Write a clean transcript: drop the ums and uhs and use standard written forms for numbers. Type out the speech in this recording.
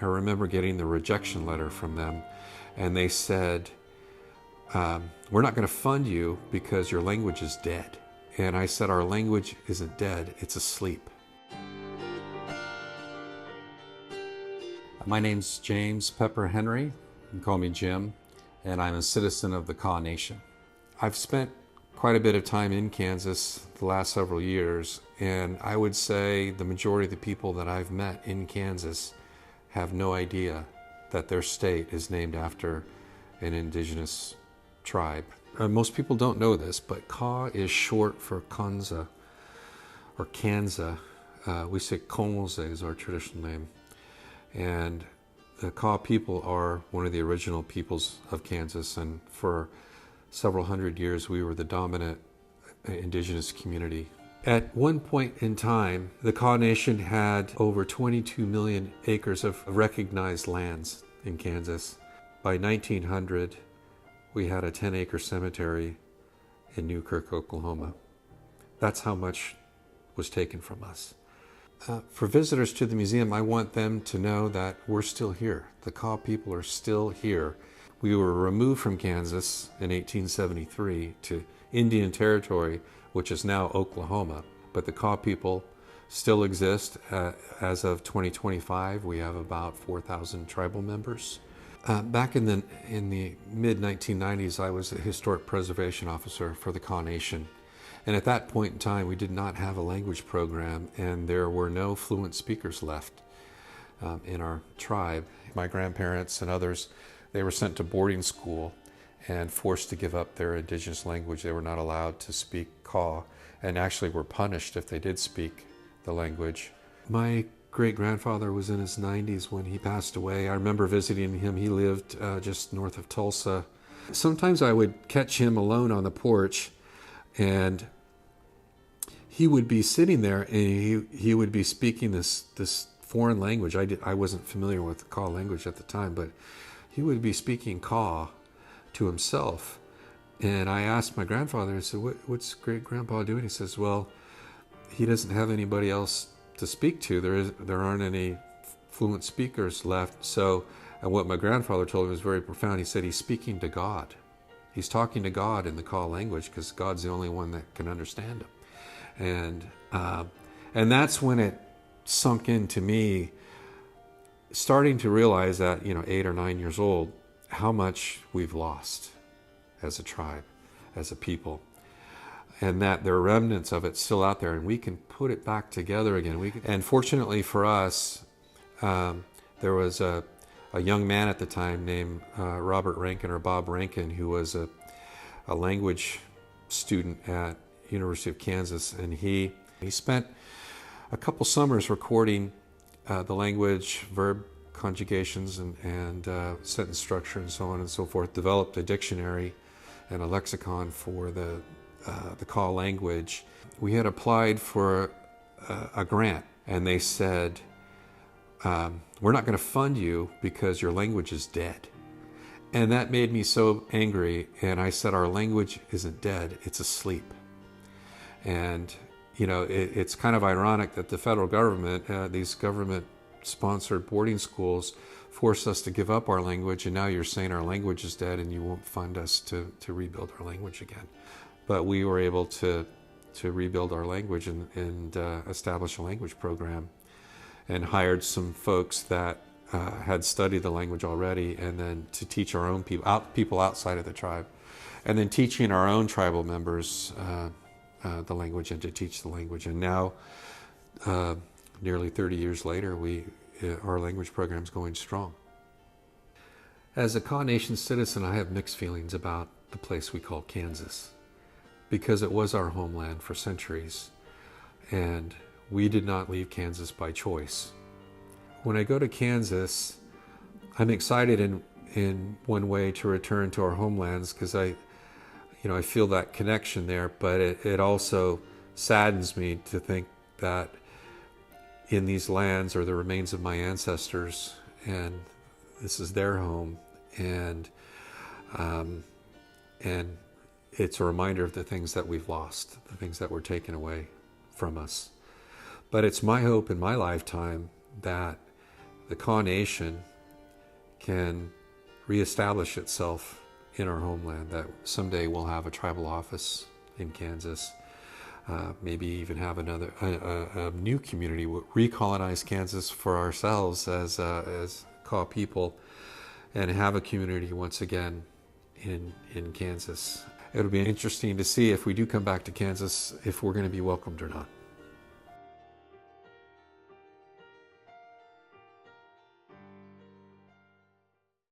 I remember getting the rejection letter from them, and they said, we're not going to fund you because your language is dead. And I said, our language isn't dead, it's asleep. My name's James Pepper Henry. You can call me Jim, and I'm a citizen of the Kaw Nation. I've spent quite a bit of time in Kansas the last several years, and I would say the majority of the people that I've met in Kansas have no idea that their state is named after an indigenous tribe. Most people don't know this, but Kaw is short for Kaáⁿze or Kaáⁿze. We say Kaáⁿze is our traditional name. And the Kaw people are one of the original peoples of Kansas, and for several hundred years we were the dominant indigenous community. At one point in time, the Kaw Nation had over 22 million acres of recognized lands in Kansas. By 1900, we had a 10-acre cemetery in Newkirk, Oklahoma. That's how much was taken from us. For visitors to the museum, I want them to know that we're still here. The Kaw people are still here. We were removed from Kansas in 1873 to Indian Territory, which is now Oklahoma, but the Kaw people still exist. As of 2025, we have about 4,000 tribal members. Back in the mid-1990s, I was a historic preservation officer for the Kaw Nation. And at that point in time, we did not have a language program, and there were no fluent speakers left in our tribe. My grandparents and others, they were sent to boarding school and forced to give up their indigenous language. They were not allowed to speak Kaw, and actually were punished if they did speak the language. My great-grandfather was in his 90s when he passed away. I remember visiting him. He lived just north of Tulsa. Sometimes I would catch him alone on the porch, and he would be sitting there, and he would be speaking this foreign language. I wasn't familiar with the Kaw language at the time, but he would be speaking Kaw to himself. And I asked my grandfather, I said, what's great-grandpa doing? He says, well, he doesn't have anybody else to speak to. There aren't any fluent speakers left. So, and what my grandfather told me was very profound. He said he's speaking to God. He's talking to God in the Kaw language because God's the only one that can understand him. And that's when it sunk into me, starting to realize that, 8 or 9 years old, how much we've lost as a tribe, as a people. And that there are remnants of it still out there, and we can put it back together again. And fortunately for us, there was a young man at the time named Robert Rankin, or Bob Rankin, who was a language student at University of Kansas, and he spent a couple summers recording the language, verb conjugations, and sentence structure, and so on and so forth. Developed a dictionary and a lexicon for the Kaw language. We had applied for a grant, and they said, we're not going to fund you because your language is dead. And that made me so angry, and I said, our language isn't dead, it's asleep. And it's kind of ironic that the federal government, these government-sponsored boarding schools, forced us to give up our language, and now you're saying our language is dead and you won't fund us to rebuild our language again. But we were able to rebuild our language and establish a language program, and hired some folks that had studied the language already, and then to teach our own people outside of the tribe, and then teaching our own tribal members the language, and to teach the language. And now, nearly 30 years later, our language program is going strong. As a Kaw Nation citizen, I have mixed feelings about the place we call Kansas, because it was our homeland for centuries, and we did not leave Kansas by choice. When I go to Kansas, I'm excited in one way to return to our homelands, because I feel that connection there, but it also saddens me to think that in these lands are the remains of my ancestors, and this is their home, and it's a reminder of the things that we've lost, the things that were taken away from us. But it's my hope in my lifetime that the Kaw Nation can reestablish itself in our homeland, that someday we'll have a tribal office in Kansas, maybe even have a new community, recolonize Kansas for ourselves as Kaw people, and have a community once again in Kansas. It'll be interesting to see if we do come back to Kansas, if we're going to be welcomed or not.